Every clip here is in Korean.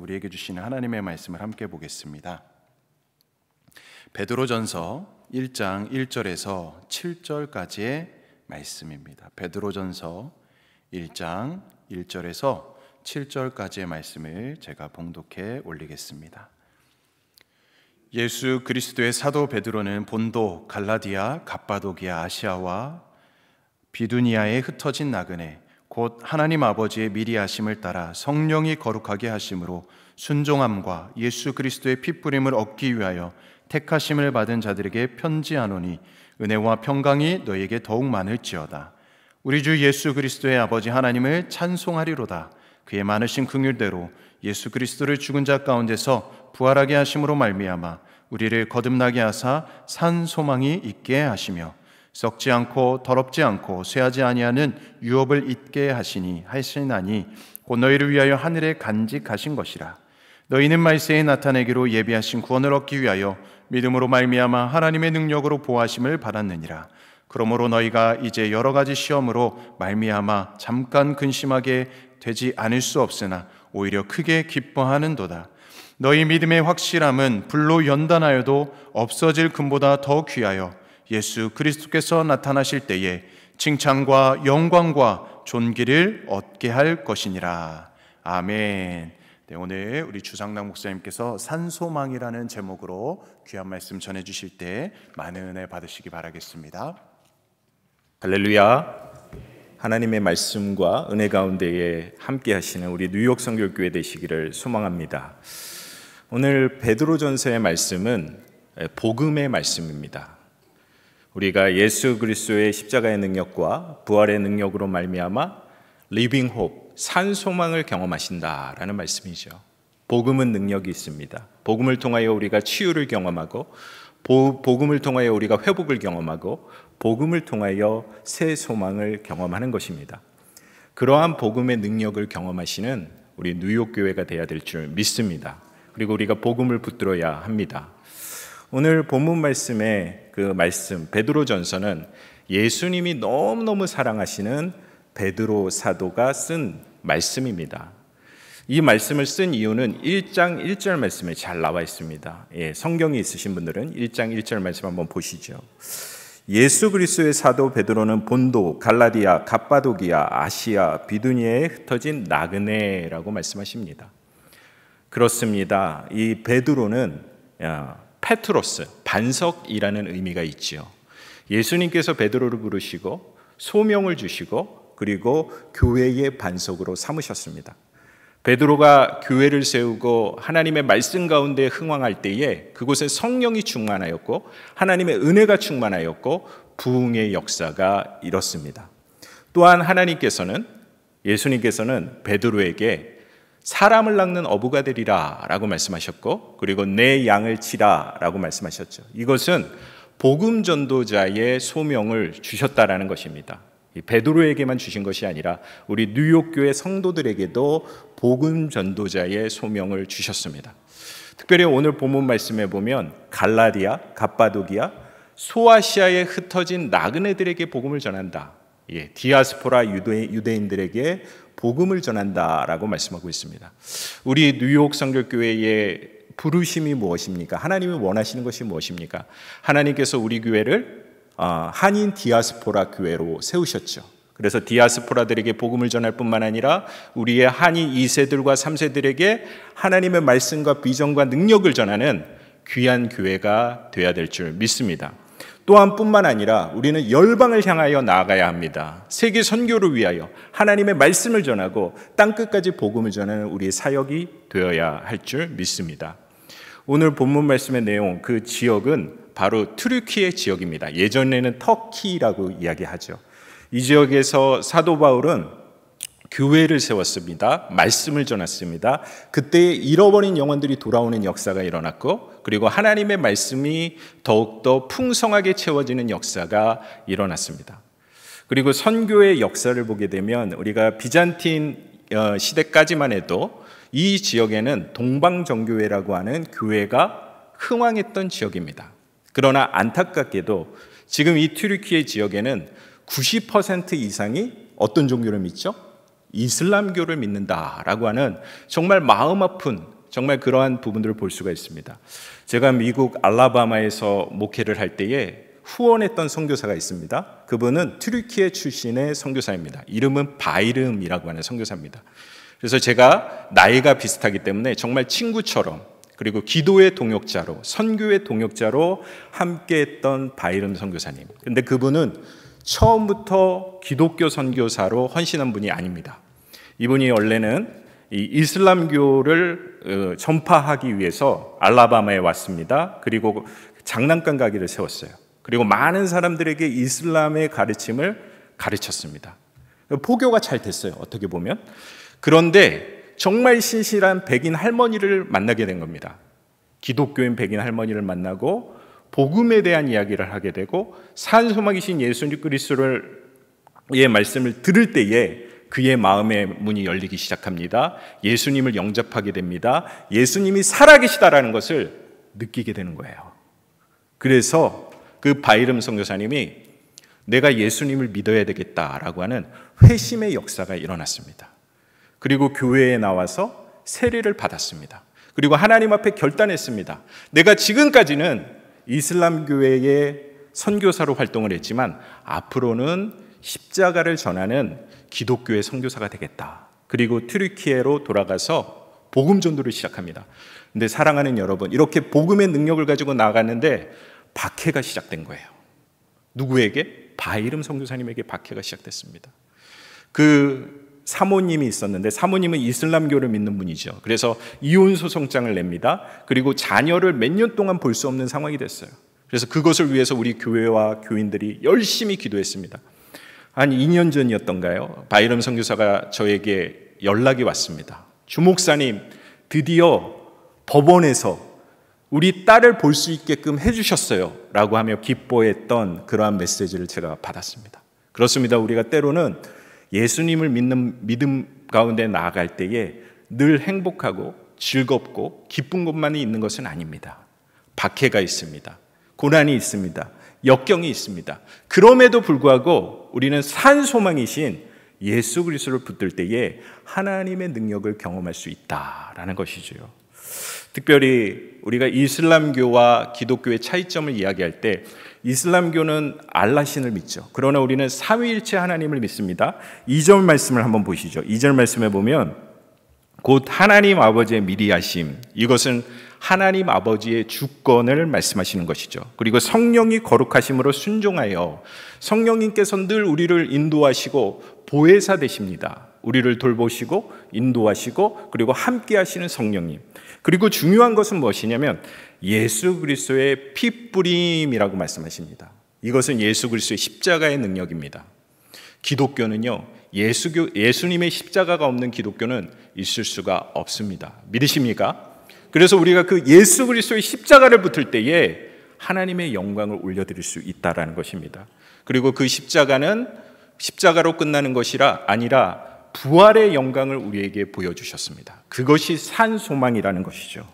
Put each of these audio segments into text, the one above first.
우리에게 주시는 하나님의 말씀을 함께 보겠습니다. 베드로전서 1장 1절에서 7절까지의 말씀입니다. 베드로전서 1장 1절에서 7절까지의 말씀을 제가 봉독해 올리겠습니다. 예수 그리스도의 사도 베드로는 본도, 갈라디아, 갑바도기아, 아시아와 비두니아에 흩어진 나그네 곧 하나님 아버지의 미리 하심을 따라 성령이 거룩하게 하심으로 순종함과 예수 그리스도의 핏부림을 얻기 위하여 택하심을 받은 자들에게 편지하노니 은혜와 평강이 너희에게 더욱 많을지어다. 우리 주 예수 그리스도의 아버지 하나님을 찬송하리로다. 그의 많으신 긍휼대로 예수 그리스도를 죽은 자 가운데서 부활하게 하심으로 말미암아 우리를 거듭나게 하사 산 소망이 있게 하시며 썩지 않고 더럽지 않고 쇠하지 아니하는 유업을 잊게 하시나니 곧 너희를 위하여 하늘에 간직하신 것이라. 너희는 말세에 나타내기로 예비하신 구원을 얻기 위하여 믿음으로 말미암아 하나님의 능력으로 보호하심을 받았느니라. 그러므로 너희가 이제 여러 가지 시험으로 말미암아 잠깐 근심하게 되지 않을 수 없으나 오히려 크게 기뻐하는도다. 너희 믿음의 확실함은 불로 연단하여도 없어질 금보다 더 귀하여 예수 그리스도께서 나타나실 때에 칭찬과 영광과 존귀를 얻게 할 것이니라. 아멘. 네, 오늘 우리 주상락 목사님께서 산소망이라는 제목으로 귀한 말씀 전해주실 때 많은 은혜 받으시기 바라겠습니다. 할렐루야. 하나님의 말씀과 은혜 가운데에 함께 하시는 우리 뉴욕 성결교회 되시기를 소망합니다. 오늘 베드로전서의 말씀은 복음의 말씀입니다. 우리가 예수 그리스도의 십자가의 능력과 부활의 능력으로 말미암아 리빙 홉, 산 소망을 경험하신다라는 말씀이죠. 복음은 능력이 있습니다. 복음을 통하여 우리가 치유를 경험하고 복음을 통하여 우리가 회복을 경험하고 복음을 통하여 새 소망을 경험하는 것입니다. 그러한 복음의 능력을 경험하시는 우리 뉴욕 교회가 되어야 될 줄 믿습니다. 그리고 우리가 복음을 붙들어야 합니다. 오늘 본문 말씀의 그 말씀 베드로전서는 예수님이 너무너무 사랑하시는 베드로 사도가 쓴 말씀입니다. 이 말씀을 쓴 이유는 1장 1절 말씀에 잘 나와 있습니다. 성경이 있으신 분들은 1장 1절 말씀 한번 보시죠. 예수 그리스도의 사도 베드로는 본도, 갈라디아, 갑바도기아, 아시아, 비두니아에 흩어진 나그네라고 말씀하십니다. 그렇습니다. 이 베드로는 페트로스, 반석이라는 의미가 있지요. 예수님께서 베드로를 부르시고 소명을 주시고 그리고 교회의 반석으로 삼으셨습니다. 베드로가 교회를 세우고 하나님의 말씀 가운데 흥왕할 때에 그곳에 성령이 충만하였고 하나님의 은혜가 충만하였고 부흥의 역사가 일었습니다. 또한 예수님께서는 베드로에게 사람을 낚는 어부가 되리라 라고 말씀하셨고 그리고 내 양을 치라 라고 말씀하셨죠. 이것은 복음 전도자의 소명을 주셨다라는 것입니다. 베드로에게만 주신 것이 아니라 우리 뉴욕 교회 성도들에게도 복음 전도자의 소명을 주셨습니다. 특별히 오늘 본문 말씀에 보면 갈라디아, 갑바도기아, 소아시아에 흩어진 나그네들에게 복음을 전한다. 디아스포라 유대인들에게 복음을 전한다라고 말씀하고 있습니다. 우리 뉴욕 성결교회의 부르심이 무엇입니까? 하나님이 원하시는 것이 무엇입니까? 하나님께서 우리 교회를 한인 디아스포라 교회로 세우셨죠. 그래서 디아스포라들에게 복음을 전할 뿐만 아니라 우리의 한인 2세들과 3세들에게 하나님의 말씀과 비전과 능력을 전하는 귀한 교회가 되어야 될 줄 믿습니다. 또한 뿐만 아니라 우리는 열방을 향하여 나아가야 합니다. 세계 선교를 위하여 하나님의 말씀을 전하고 땅끝까지 복음을 전하는 우리의 사역이 되어야 할 줄 믿습니다. 오늘 본문 말씀의 내용, 그 지역은 바로 튀르키예 지역입니다. 예전에는 터키라고 이야기하죠. 이 지역에서 사도 바울은 교회를 세웠습니다. 말씀을 전했습니다. 그때 잃어버린 영혼들이 돌아오는 역사가 일어났고 그리고 하나님의 말씀이 더욱더 풍성하게 채워지는 역사가 일어났습니다. 그리고 선교의 역사를 보게 되면 우리가 비잔틴 시대까지만 해도 이 지역에는 동방정교회라고 하는 교회가 흥왕했던 지역입니다. 그러나 안타깝게도 지금 이 튀르키예 지역에는 90% 이상이 어떤 종교를 믿죠? 이슬람교를 믿는다라고 하는 정말 마음 아픈 정말 그러한 부분들을 볼 수가 있습니다. 제가 미국 알라바마에서 목회를 할 때에 후원했던 선교사가 있습니다. 그분은 튀르키예 출신의 선교사입니다. 이름은 바이름이라고 하는 선교사입니다. 그래서 제가 나이가 비슷하기 때문에 정말 친구처럼, 그리고 기도의 동역자로, 선교의 동역자로 함께했던 바이름 선교사님. 근데 그분은 처음부터 기독교 선교사로 헌신한 분이 아닙니다. 이분이 원래는 이 이슬람교를 전파하기 위해서 알라바마에 왔습니다. 그리고 장난감 가게를 세웠어요. 그리고 많은 사람들에게 이슬람의 가르침을 가르쳤습니다. 포교가 잘 됐어요, 어떻게 보면. 그런데 정말 신실한 백인 할머니를 만나게 된 겁니다. 기독교인 백인 할머니를 만나고 복음에 대한 이야기를 하게 되고 산소막이신 예수 그리스도의 말씀을 들을 때에 그의 마음의 문이 열리기 시작합니다. 예수님을 영접하게 됩니다. 예수님이 살아계시다라는 것을 느끼게 되는 거예요. 그래서 그 바이름 선교사님이 내가 예수님을 믿어야 되겠다라고 하는 회심의 역사가 일어났습니다. 그리고 교회에 나와서 세례를 받았습니다. 그리고 하나님 앞에 결단했습니다. 내가 지금까지는 이슬람 교회의 선교사로 활동을 했지만 앞으로는 십자가를 전하는 기독교의 선교사가 되겠다. 그리고 튀르키예로 돌아가서 복음 전도를 시작합니다. 근데 사랑하는 여러분, 이렇게 복음의 능력을 가지고 나갔는데 박해가 시작된 거예요. 누구에게? 바이름 선교사님에게 박해가 시작됐습니다. 그 사모님이 있었는데 사모님은 이슬람교를 믿는 분이죠. 그래서 이혼 소송장을 냅니다. 그리고 자녀를 몇 년 동안 볼 수 없는 상황이 됐어요. 그래서 그것을 위해서 우리 교회와 교인들이 열심히 기도했습니다. 한 2년 전이었던가요? 바이름 선교사가 저에게 연락이 왔습니다. 주 목사님, 드디어 법원에서 우리 딸을 볼 수 있게끔 해주셨어요 라고 하며 기뻐했던 그러한 메시지를 제가 받았습니다. 그렇습니다. 우리가 때로는 예수님을 믿는 믿음 가운데 나아갈 때에 늘 행복하고 즐겁고 기쁜 것만이 있는 것은 아닙니다. 박해가 있습니다. 고난이 있습니다. 역경이 있습니다. 그럼에도 불구하고 우리는 산 소망이신 예수 그리스도를 붙들 때에 하나님의 능력을 경험할 수 있다라는 것이죠. 특별히 우리가 이슬람교와 기독교의 차이점을 이야기할 때 이슬람교는 알라신을 믿죠. 그러나 우리는 삼위일체 하나님을 믿습니다. 2절 말씀을 한번 보시죠. 2절 말씀에 보면 곧 하나님 아버지의 미리하심, 이것은 하나님 아버지의 주권을 말씀하시는 것이죠. 그리고 성령이 거룩하심으로 순종하여, 성령님께서 늘 우리를 인도하시고 보혜사 되십니다. 우리를 돌보시고 인도하시고 그리고 함께 하시는 성령님. 그리고 중요한 것은 무엇이냐면 예수 그리스도의 피뿌림이라고 말씀하십니다. 이것은 예수 그리스도의 십자가의 능력입니다. 기독교는요, 예수님의 십자가가 없는 기독교는 있을 수가 없습니다. 믿으십니까? 그래서 우리가 그 예수 그리스도의 십자가를 붙을 때에 하나님의 영광을 올려드릴 수 있다라는 것입니다. 그리고 그 십자가는 십자가로 끝나는 것이라 아니라 부활의 영광을 우리에게 보여주셨습니다. 그것이 산 소망이라는 것이죠.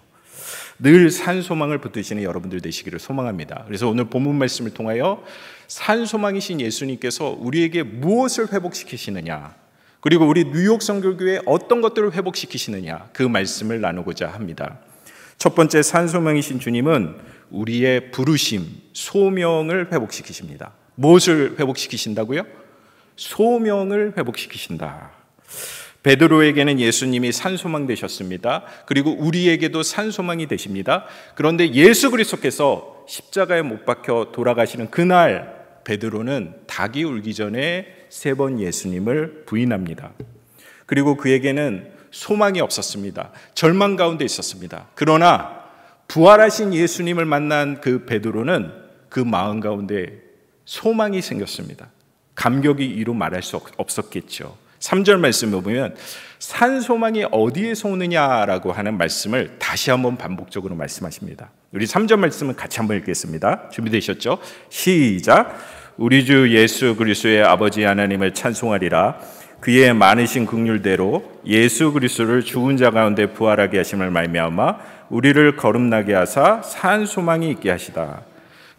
늘 산 소망을 붙드시는 여러분들 되시기를 소망합니다. 그래서 오늘 본문 말씀을 통하여 산 소망이신 예수님께서 우리에게 무엇을 회복시키시느냐, 그리고 우리 뉴욕 선교교회에 어떤 것들을 회복시키시느냐, 그 말씀을 나누고자 합니다. 첫 번째, 산 소망이신 주님은 우리의 부르심, 소명을 회복시키십니다. 무엇을 회복시키신다고요? 소명을 회복시키신다. 베드로에게는 예수님이 산소망 되셨습니다. 그리고 우리에게도 산소망이 되십니다. 그런데 예수 그리스도께서 십자가에 못 박혀 돌아가시는 그날 베드로는 닭이 울기 전에 3번 예수님을 부인합니다. 그리고 그에게는 소망이 없었습니다. 절망 가운데 있었습니다. 그러나 부활하신 예수님을 만난 그 베드로는 그 마음 가운데 소망이 생겼습니다. 감격이 이루 말할 수 없었겠죠. 3절 말씀을 보면 산소망이 어디에서 오느냐라고 하는 말씀을 다시 한번 반복적으로 말씀하십니다. 우리 3절 말씀은 같이 한번 읽겠습니다. 준비되셨죠? 시작. 우리 주 예수 그리스도의 아버지 하나님을 찬송하리라. 그의 많으신 긍휼대로 예수 그리스도를 죽은 자 가운데 부활하게 하심을 말미암아 우리를 거듭나게 하사 산소망이 있게 하시다.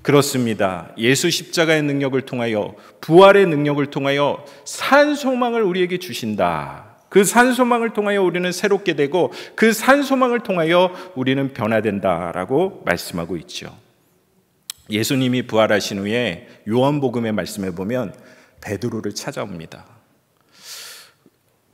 그렇습니다. 예수 십자가의 능력을 통하여, 부활의 능력을 통하여 산 소망을 우리에게 주신다. 그 산소망을 통하여 우리는 새롭게 되고 그 산소망을 통하여 우리는 변화된다라고 말씀하고 있죠. 예수님이 부활하신 후에 요한복음의 말씀에 보면 베드로를 찾아옵니다.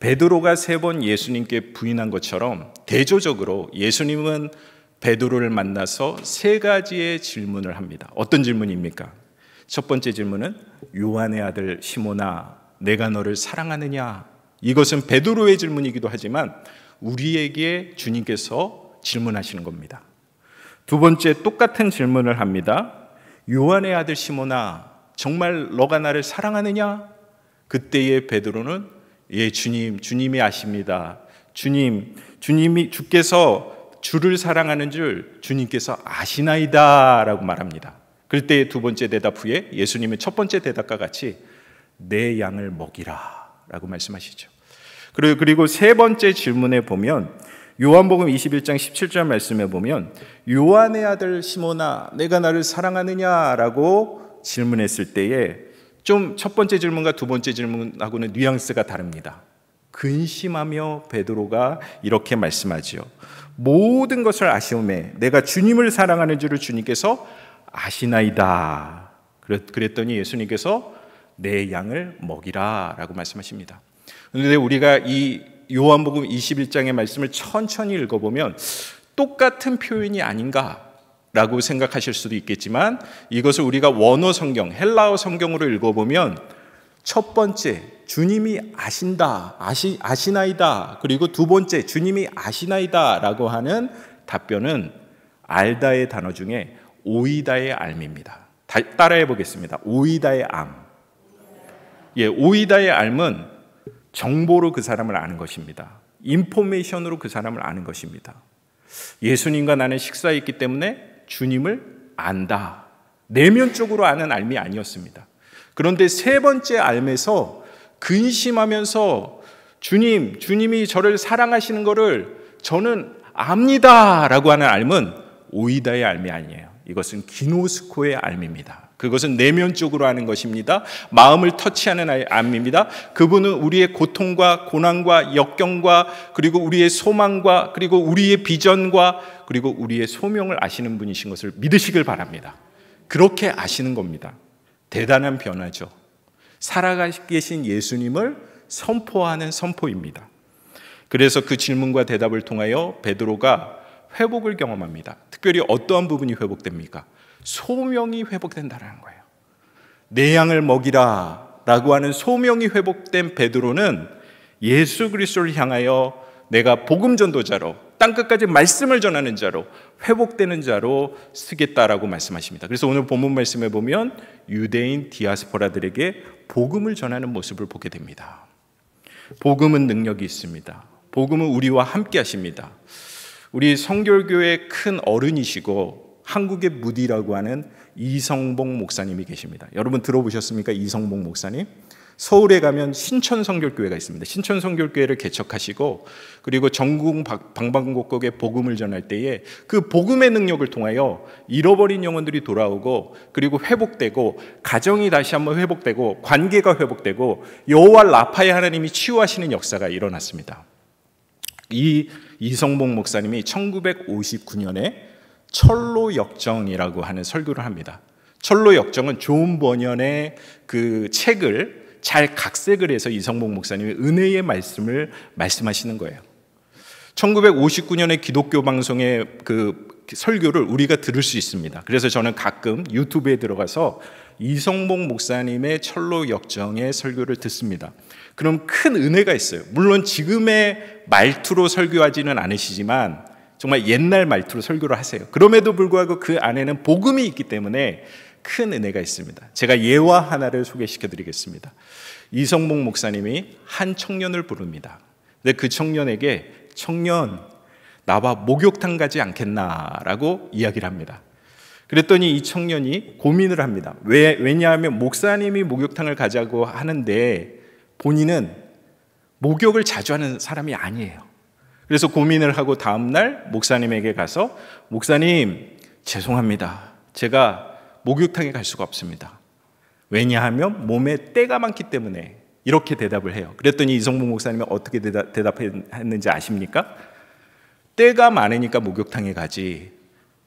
베드로가 3번 예수님께 부인한 것처럼 대조적으로 예수님은 베드로를 만나서 3가지의 질문을 합니다. 어떤 질문입니까? 첫 번째 질문은 요한의 아들 시몬아, 내가 너를 사랑하느냐? 이것은 베드로의 질문이기도 하지만 우리에게 주님께서 질문하시는 겁니다. 두 번째 똑같은 질문을 합니다. 요한의 아들 시몬아, 정말 너가 나를 사랑하느냐? 그때의 베드로는 예, 주님이 아십니다. 주께서 주를 사랑하는 줄 주님께서 아시나이다 라고 말합니다. 그때의 두 번째 대답 후에 예수님은 첫 번째 대답과 같이 내 양을 먹이라 라고 말씀하시죠. 그리고 세 번째 질문에 보면 요한복음 21장 17절 말씀에 보면 요한의 아들 시몬아, 내가 나를 사랑하느냐라고 질문했을 때에 좀 첫 번째 질문과 두 번째 질문하고는 뉘앙스가 다릅니다. 근심하며 베드로가 이렇게 말씀하지요. 모든 것을 아시오매 내가 주님을 사랑하는 줄을 주님께서 아시나이다. 그랬더니 예수님께서 내 양을 먹이라 라고 말씀하십니다. 그런데 우리가 이 요한복음 21장의 말씀을 천천히 읽어보면 똑같은 표현이 아닌가 라고 생각하실 수도 있겠지만 이것을 우리가 원어 성경, 헬라어 성경으로 읽어보면 첫 번째, 주님이 아신다, 아시나이다. 그리고 두 번째, 주님이 아시나이다 라고 하는 답변은 알다의 단어 중에 오이다의 알입니다. 따라해 보겠습니다. 오이다의 암. 예, 오이다의 알은 정보로 그 사람을 아는 것입니다. 인포메이션으로 그 사람을 아는 것입니다. 예수님과 나는 식사했기 때문에 주님을 안다. 내면적으로 아는 알미 아니었습니다. 그런데 세 번째 알에서 근심하면서 주님이 저를 사랑하시는 것을 저는 압니다 라고 하는 알은 오이다의 알미 아니에요. 이것은 기노스코의 알입니다. 그것은 내면적으로 하는 것입니다. 마음을 터치하는 암입니다. 그분은 우리의 고통과 고난과 역경과 그리고 우리의 소망과 그리고 우리의 비전과 그리고 우리의 소명을 아시는 분이신 것을 믿으시길 바랍니다. 그렇게 아시는 겁니다. 대단한 변화죠. 살아계신 예수님을 선포하는 선포입니다. 그래서 그 질문과 대답을 통하여 베드로가 회복을 경험합니다. 특별히 어떠한 부분이 회복됩니까? 소명이 회복된다는 거예요. 내 양을 먹이라 라고 하는 소명이 회복된 베드로는 예수 그리스도를 향하여 내가 복음 전도자로 땅끝까지 말씀을 전하는 자로 회복되는 자로 쓰겠다라고 말씀하십니다. 그래서 오늘 본문 말씀에 보면 유대인 디아스포라들에게 복음을 전하는 모습을 보게 됩니다. 복음은 능력이 있습니다. 복음은 우리와 함께 하십니다. 우리 성결교의 큰 어른이시고 한국의 무디라고 하는 이성봉 목사님이 계십니다. 여러분 들어보셨습니까? 이성봉 목사님? 서울에 가면 신천성결교회가 있습니다. 신천성결교회를 개척하시고 그리고 전국 방방곡곡에 복음을 전할 때에 그 복음의 능력을 통하여 잃어버린 영혼들이 돌아오고 그리고 회복되고 가정이 다시 한번 회복되고 관계가 회복되고 여호와 라파의 하나님이 치유하시는 역사가 일어났습니다. 이 이성봉 목사님이 1959년에 철로 역정이라고 하는 설교를 합니다. 철로 역정은 존 버년의 그 책을 잘 각색을 해서 이성봉 목사님이 은혜의 말씀을 말씀하시는 거예요. 1959년에 기독교 방송의 그 설교를 우리가 들을 수 있습니다. 그래서 저는 가끔 유튜브에 들어가서 이성봉 목사님의 철로 역정의 설교를 듣습니다. 그럼 큰 은혜가 있어요. 물론 지금의 말투로 설교하지는 않으시지만 정말 옛날 말투로 설교를 하세요. 그럼에도 불구하고 그 안에는 복음이 있기 때문에 큰 은혜가 있습니다. 제가 예화 하나를 소개시켜 드리겠습니다. 이성봉 목사님이 한 청년을 부릅니다. 근데 그 청년에게 청년 나와 목욕탕 가지 않겠나라고 이야기를 합니다. 그랬더니 이 청년이 고민을 합니다. 왜냐하면 목사님이 목욕탕을 가자고 하는데 본인은 목욕을 자주 하는 사람이 아니에요. 그래서 고민을 하고 다음날 목사님에게 가서 목사님 죄송합니다. 제가 목욕탕에 갈 수가 없습니다. 왜냐하면 몸에 때가 많기 때문에 이렇게 대답을 해요. 그랬더니 이성봉 목사님은 어떻게 대답했는지 아십니까? 때가 많으니까 목욕탕에 가지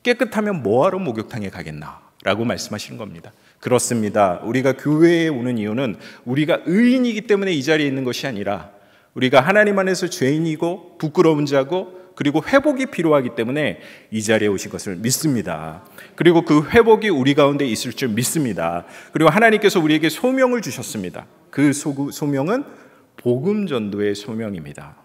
깨끗하면 뭐하러 목욕탕에 가겠나 라고 말씀하시는 겁니다. 그렇습니다. 우리가 교회에 오는 이유는 우리가 의인이기 때문에 이 자리에 있는 것이 아니라 우리가 하나님 안에서 죄인이고 부끄러운 자고 그리고 회복이 필요하기 때문에 이 자리에 오신 것을 믿습니다. 그리고 그 회복이 우리 가운데 있을 줄 믿습니다. 그리고 하나님께서 우리에게 소명을 주셨습니다. 그 소명은 복음 전도의 소명입니다.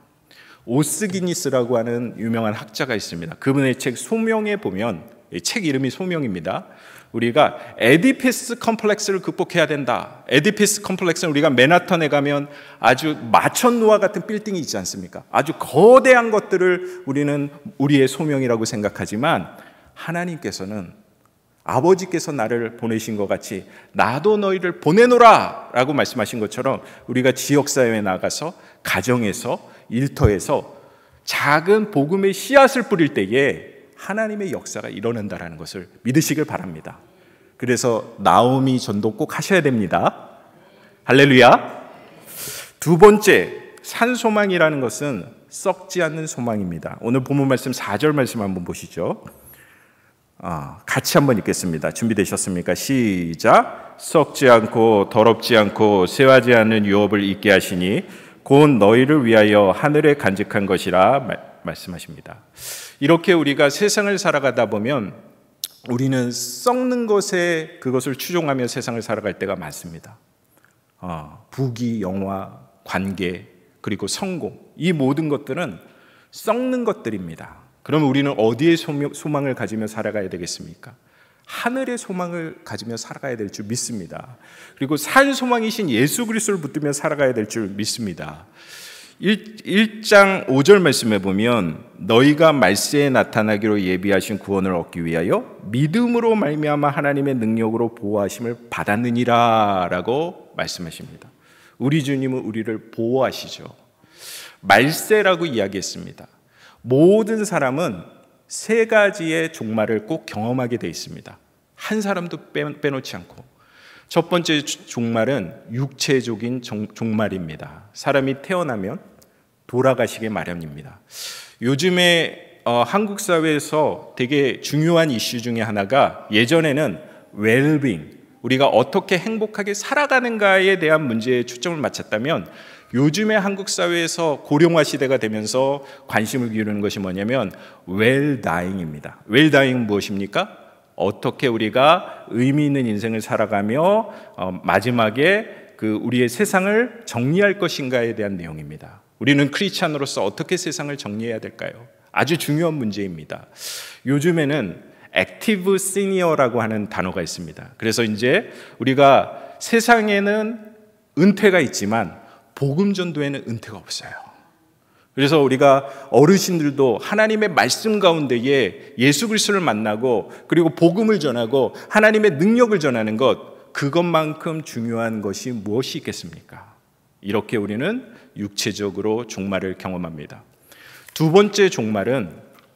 오스기니스라고 하는 유명한 학자가 있습니다. 그분의 책 소명에 보면, 책 이름이 소명입니다. 우리가 에디피스 컴플렉스를 극복해야 된다. 에디피스 컴플렉스는 우리가 맨하탄에 가면 아주 마천루와 같은 빌딩이 있지 않습니까? 아주 거대한 것들을 우리는 우리의 소명이라고 생각하지만 하나님께서는 아버지께서 나를 보내신 것 같이 나도 너희를 보내노라 라고 말씀하신 것처럼 우리가 지역사회에 나가서 가정에서 일터에서 작은 복음의 씨앗을 뿌릴 때에 하나님의 역사가 일어난다는 것을 믿으시길 바랍니다. 그래서 나오미 전도 꼭 하셔야 됩니다. 할렐루야. 두 번째, 산소망이라는 것은 썩지 않는 소망입니다. 오늘 본문 말씀 4절 말씀 한번 보시죠. 같이 한번 읽겠습니다. 준비되셨습니까? 시작. 썩지 않고 더럽지 않고 쇠하지 않는 유업을 있게 하시니 곧 너희를 위하여 하늘에 간직한 것이라 말씀하십니다. 이렇게 우리가 세상을 살아가다 보면 우리는 썩는 것에 그것을 추종하며 세상을 살아갈 때가 많습니다. 부귀, 영화, 관계, 그리고 성공, 이 모든 것들은 썩는 것들입니다. 그럼 우리는 어디에 소망을 가지며 살아가야 되겠습니까? 하늘의 소망을 가지며 살아가야 될 줄 믿습니다. 그리고 산 소망이신 예수 그리스도를 붙들며 살아가야 될 줄 믿습니다. 1장 5절 말씀에 보면 너희가 말세에 나타나기로 예비하신 구원을 얻기 위하여 믿음으로 말미암아 하나님의 능력으로 보호하심을 받았느니라 라고 말씀하십니다. 우리 주님은 우리를 보호하시죠. 말세라고 이야기했습니다. 모든 사람은 세 가지의 종말을 꼭 경험하게 되어 있습니다. 한 사람도 빼놓지 않고. 첫 번째 종말은 육체적인 종말입니다. 사람이 태어나면 돌아가시게 마련입니다. 요즘에 한국 사회에서 되게 중요한 이슈 중에 하나가 예전에는 웰빙, 우리가 어떻게 행복하게 살아가는가에 대한 문제에 초점을 맞췄다면 요즘에 한국 사회에서 고령화 시대가 되면서 관심을 기울이는 것이 뭐냐면 웰다잉입니다. 웰다잉은 무엇입니까? 어떻게 우리가 의미 있는 인생을 살아가며 마지막에 우리의 세상을 정리할 것인가에 대한 내용입니다. 우리는 크리스찬으로서 어떻게 세상을 정리해야 될까요? 아주 중요한 문제입니다. 요즘에는 액티브 시니어라고 하는 단어가 있습니다. 그래서 이제 우리가 세상에는 은퇴가 있지만 복음 전도에는 은퇴가 없어요. 그래서 우리가 어르신들도 하나님의 말씀 가운데에 예수 그리스도를 만나고 그리고 복음을 전하고 하나님의 능력을 전하는 것, 그것만큼 중요한 것이 무엇이 있겠습니까? 이렇게 우리는 육체적으로 종말을 경험합니다. 두 번째 종말은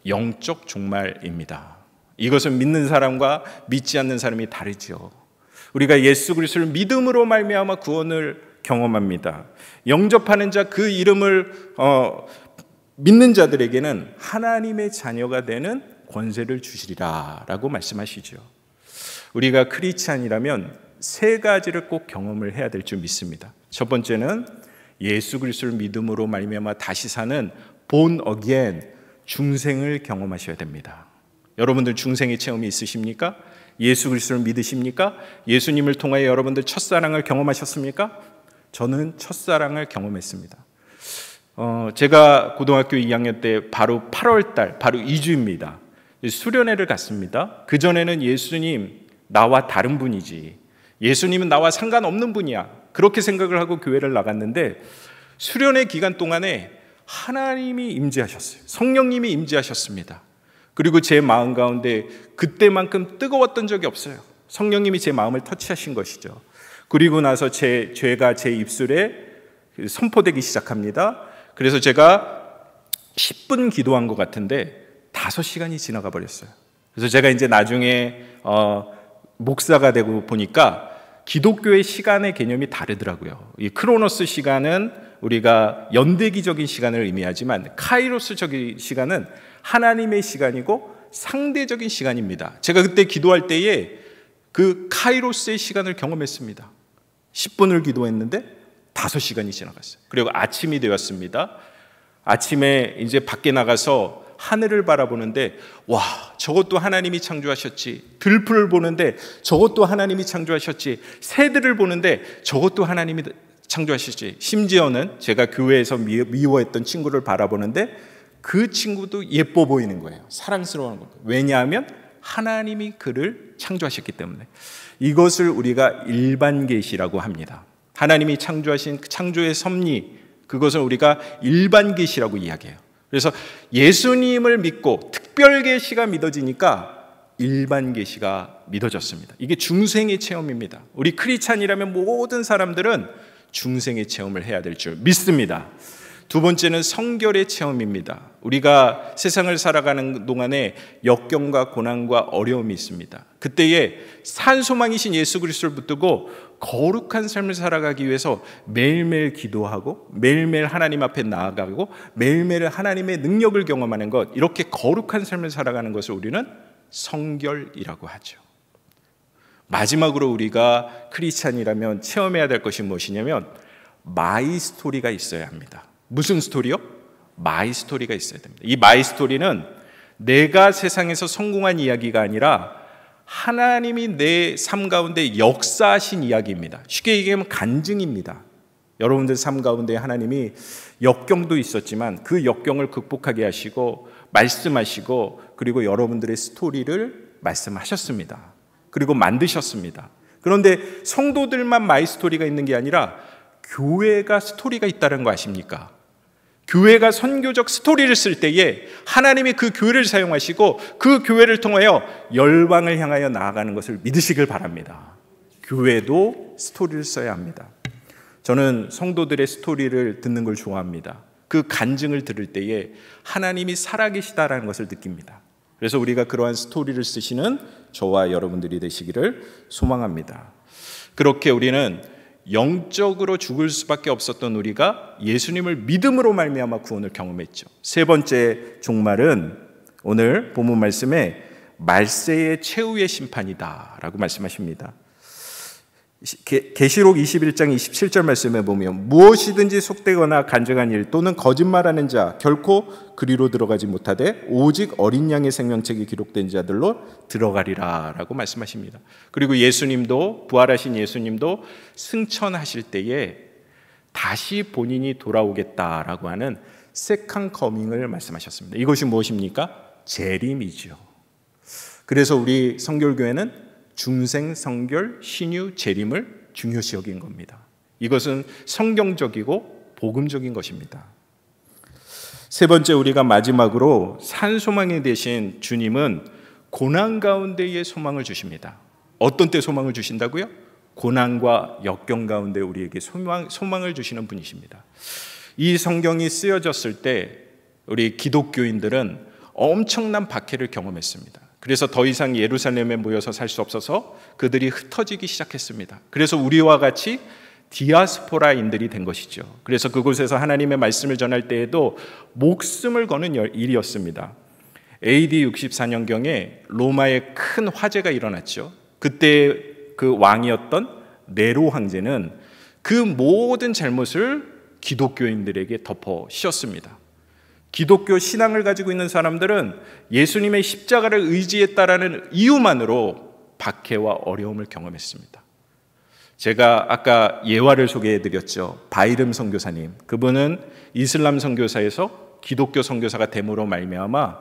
영적 종말입니다. 이것은 믿는 사람과 믿지 않는 사람이 다르죠. 우리가 예수 그리스도를 믿음으로 말미암아 구원을 경험합니다. 영접하는 자, 그 이름을 믿는 자들에게는 하나님의 자녀가 되는 권세를 주시리라 라고 말씀하시죠. 우리가 크리스찬이라면 세 가지를 꼭 경험을 해야 될 줄 믿습니다. 첫 번째는 예수 그리스도를 믿음으로 말미암아 다시 사는 born again, 중생을 경험하셔야 됩니다. 여러분들 중생의 체험이 있으십니까? 예수 그리스도를 믿으십니까? 예수님을 통하여 여러분들 첫사랑을 경험하셨습니까? 저는 첫사랑을 경험했습니다. 제가 고등학교 2학년 때 바로 8월 달, 바로 2주입니다. 수련회를 갔습니다. 그전에는 예수님 나와 다른 분이지, 예수님은 나와 상관없는 분이야, 그렇게 생각을 하고 교회를 나갔는데 수련회 기간 동안에 하나님이 임재하셨어요. 성령님이 임재하셨습니다. 그리고 제 마음 가운데 그때만큼 뜨거웠던 적이 없어요. 성령님이 제 마음을 터치하신 것이죠. 그리고 나서 제 죄가 제 입술에 선포되기 시작합니다. 그래서 제가 10분 기도한 것 같은데 5시간이 지나가 버렸어요. 그래서 제가 이제 나중에 목사가 되고 보니까 기독교의 시간의 개념이 다르더라고요. 이 크로노스 시간은 우리가 연대기적인 시간을 의미하지만 카이로스적인 시간은 하나님의 시간이고 상대적인 시간입니다. 제가 그때 기도할 때에 그 카이로스의 시간을 경험했습니다. 10분을 기도했는데 5시간이 지나갔어요. 그리고 아침이 되었습니다. 아침에 이제 밖에 나가서 하늘을 바라보는데 와, 저것도 하나님이 창조하셨지. 들풀을 보는데 저것도 하나님이 창조하셨지. 새들을 보는데 저것도 하나님이 창조하셨지. 심지어는 제가 교회에서 미워했던 친구를 바라보는데 그 친구도 예뻐 보이는 거예요. 사랑스러운 거예요. 왜냐하면 하나님이 그를 창조하셨기 때문에. 이것을 우리가 일반 계시라고 합니다. 하나님이 창조하신 창조의 섭리, 그것을 우리가 일반 계시라고 이야기해요. 그래서 예수님을 믿고 특별 계시가 믿어지니까 일반 계시가 믿어졌습니다. 이게 중생의 체험입니다. 우리 크리스찬이라면 모든 사람들은 중생의 체험을 해야 될 줄 믿습니다. 두 번째는 성결의 체험입니다. 우리가 세상을 살아가는 동안에 역경과 고난과 어려움이 있습니다. 그때에 산소망이신 예수 그리스도를 붙들고 거룩한 삶을 살아가기 위해서 매일매일 기도하고 매일매일 하나님 앞에 나아가고 매일매일 하나님의 능력을 경험하는 것, 이렇게 거룩한 삶을 살아가는 것을 우리는 성결이라고 하죠. 마지막으로 우리가 크리스찬이라면 체험해야 될 것이 무엇이냐면 마이 스토리가 있어야 합니다. 무슨 스토리요? 마이 스토리가 있어야 됩니다. 이 마이 스토리는 내가 세상에서 성공한 이야기가 아니라 하나님이 내 삶 가운데 역사하신 이야기입니다. 쉽게 얘기하면 간증입니다. 여러분들 삶 가운데 하나님이 역경도 있었지만 그 역경을 극복하게 하시고 말씀하시고 그리고 여러분들의 스토리를 말씀하셨습니다. 그리고 만드셨습니다. 그런데 성도들만 마이 스토리가 있는 게 아니라 교회가 스토리가 있다는 거 아십니까? 교회가 선교적 스토리를 쓸 때에 하나님이 그 교회를 사용하시고 그 교회를 통하여 열방을 향하여 나아가는 것을 믿으시길 바랍니다. 교회도 스토리를 써야 합니다. 저는 성도들의 스토리를 듣는 걸 좋아합니다. 그 간증을 들을 때에 하나님이 살아계시다라는 것을 느낍니다. 그래서 우리가 그러한 스토리를 쓰시는 저와 여러분들이 되시기를 소망합니다. 그렇게 우리는 영적으로 죽을 수밖에 없었던 우리가 예수님을 믿음으로 말미암아 구원을 경험했죠. 세 번째 종말은 오늘 본문 말씀에 말세의 최후의 심판이다라고 말씀하십니다. 계시록 21장 27절 말씀에 보면 무엇이든지 속되거나 간증한 일 또는 거짓말하는 자 결코 그리로 들어가지 못하되 오직 어린 양의 생명책이 기록된 자들로 들어가리라 라고 말씀하십니다. 그리고 예수님도, 부활하신 예수님도 승천하실 때에 다시 본인이 돌아오겠다라고 하는 세컨 커밍을 말씀하셨습니다. 이것이 무엇입니까? 재림이죠. 그래서 우리 성결교회는 중생, 성결, 신유, 재림을 중요시 여긴 겁니다. 이것은 성경적이고 복음적인 것입니다. 세 번째, 우리가 마지막으로 산 소망이 되신 주님은 고난 가운데에 소망을 주십니다. 어떤 때 소망을 주신다고요? 고난과 역경 가운데 우리에게 소망을 주시는 분이십니다. 이 성경이 쓰여졌을 때 우리 기독교인들은 엄청난 박해를 경험했습니다. 그래서 더 이상 예루살렘에 모여서 살 수 없어서 그들이 흩어지기 시작했습니다. 그래서 우리와 같이 디아스포라인들이 된 것이죠. 그래서 그곳에서 하나님의 말씀을 전할 때에도 목숨을 거는 일이었습니다. AD 64년경에 로마에 큰 화재가 일어났죠. 그때 그 왕이었던 네로 황제는 그 모든 잘못을 기독교인들에게 덮어 씌웠습니다. 기독교 신앙을 가지고 있는 사람들은 예수님의 십자가를 의지했다라는 이유만으로 박해와 어려움을 경험했습니다. 제가 아까 예화를 소개해드렸죠. 바이름 선교사님, 그분은 이슬람 선교사에서 기독교 선교사가 됨으로 말미암아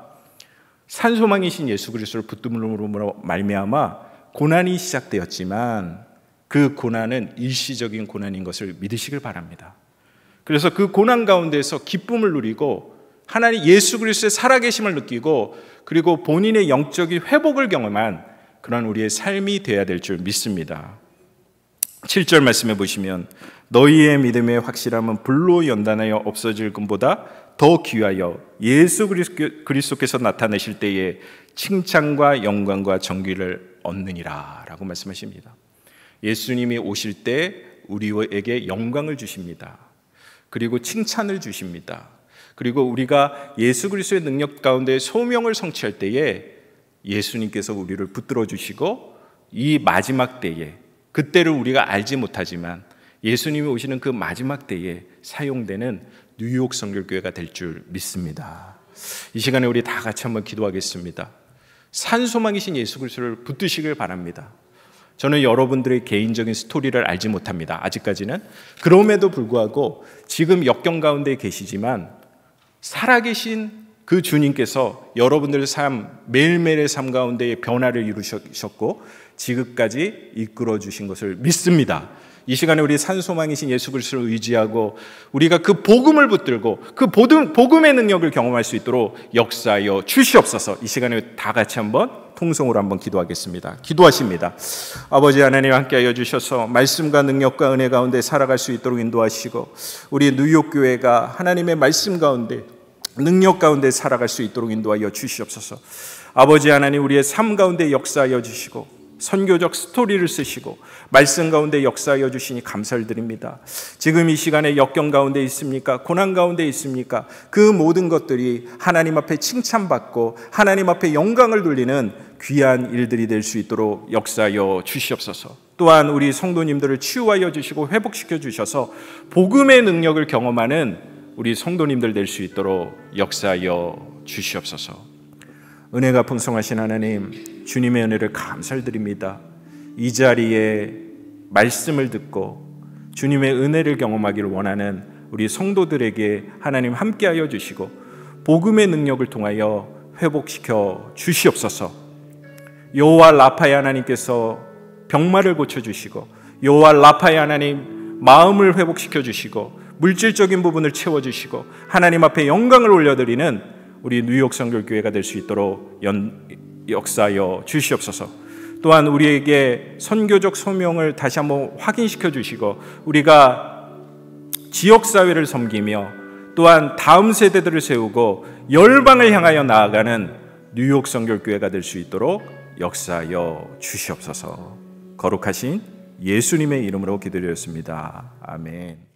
산소망이신 예수 그리스도를 붙들므로 말미암아 고난이 시작되었지만 그 고난은 일시적인 고난인 것을 믿으시길 바랍니다. 그래서 그 고난 가운데서 기쁨을 누리고 하나님 예수 그리스도의 살아계심을 느끼고 그리고 본인의 영적인 회복을 경험한 그런 우리의 삶이 되어야 될 줄 믿습니다. 7절 말씀해 보시면 너희의 믿음의 확실함은 불로 연단하여 없어질 것보다 더 귀하여 예수 그리스도께서 나타내실 때에 칭찬과 영광과 정귀를 얻느니라 라고 말씀하십니다. 예수님이 오실 때 우리에게 영광을 주십니다. 그리고 칭찬을 주십니다. 그리고 우리가 예수 그리스도의 능력 가운데 소명을 성취할 때에 예수님께서 우리를 붙들어 주시고 이 마지막 때에, 그때를 우리가 알지 못하지만 예수님이 오시는 그 마지막 때에 사용되는 뉴욕 성결교회가 될 줄 믿습니다. 이 시간에 우리 다 같이 한번 기도하겠습니다. 산소망이신 예수 그리스도를 붙드시길 바랍니다. 저는 여러분들의 개인적인 스토리를 알지 못합니다. 아직까지는. 그럼에도 불구하고 지금 역경 가운데 계시지만 살아계신 그 주님께서 여러분들의 삶, 매일매일의 삶 가운데 변화를 이루셨고 지금까지 이끌어 주신 것을 믿습니다. 이 시간에 우리 산소망이신 예수 그리스도를 의지하고 우리가 그 복음을 붙들고 그 복음의 능력을 경험할 수 있도록 역사하여 주시옵소서. 이 시간에 다 같이 한번 통성으로 한번 기도하겠습니다. 기도하십니다. 아버지 하나님 함께하여 주셔서 말씀과 능력과 은혜 가운데 살아갈 수 있도록 인도하시고 우리 뉴욕교회가 하나님의 말씀 가운데 능력 가운데 살아갈 수 있도록 인도하여 주시옵소서. 아버지 하나님 우리의 삶 가운데 역사하여 주시고 선교적 스토리를 쓰시고 말씀 가운데 역사하여 주시니 감사를 드립니다. 지금 이 시간에 역경 가운데 있습니까? 고난 가운데 있습니까? 그 모든 것들이 하나님 앞에 칭찬받고 하나님 앞에 영광을 돌리는 귀한 일들이 될 수 있도록 역사하여 주시옵소서. 또한 우리 성도님들을 치유하여 주시고 회복시켜 주셔서 복음의 능력을 경험하는 우리 성도님들 될 수 있도록 역사하여 주시옵소서. 은혜가 풍성하신 하나님, 주님의 은혜를 감사를 드립니다. 이 자리에 말씀을 듣고 주님의 은혜를 경험하기를 원하는 우리 성도들에게 하나님 함께하여 주시고 복음의 능력을 통하여 회복시켜 주시옵소서. 여호와 라파의 하나님께서 병마를 고쳐주시고 여호와 라파의 하나님 마음을 회복시켜 주시고 물질적인 부분을 채워주시고 하나님 앞에 영광을 올려드리는 우리 뉴욕 성결교회가 될 수 있도록 역사하여 주시옵소서. 또한 우리에게 선교적 소명을 다시 한번 확인시켜 주시고 우리가 지역사회를 섬기며 또한 다음 세대들을 세우고 열방을 향하여 나아가는 뉴욕 성결교회가 될 수 있도록 역사하여 주시옵소서. 거룩하신 예수님의 이름으로 기도드렸습니다. 아멘.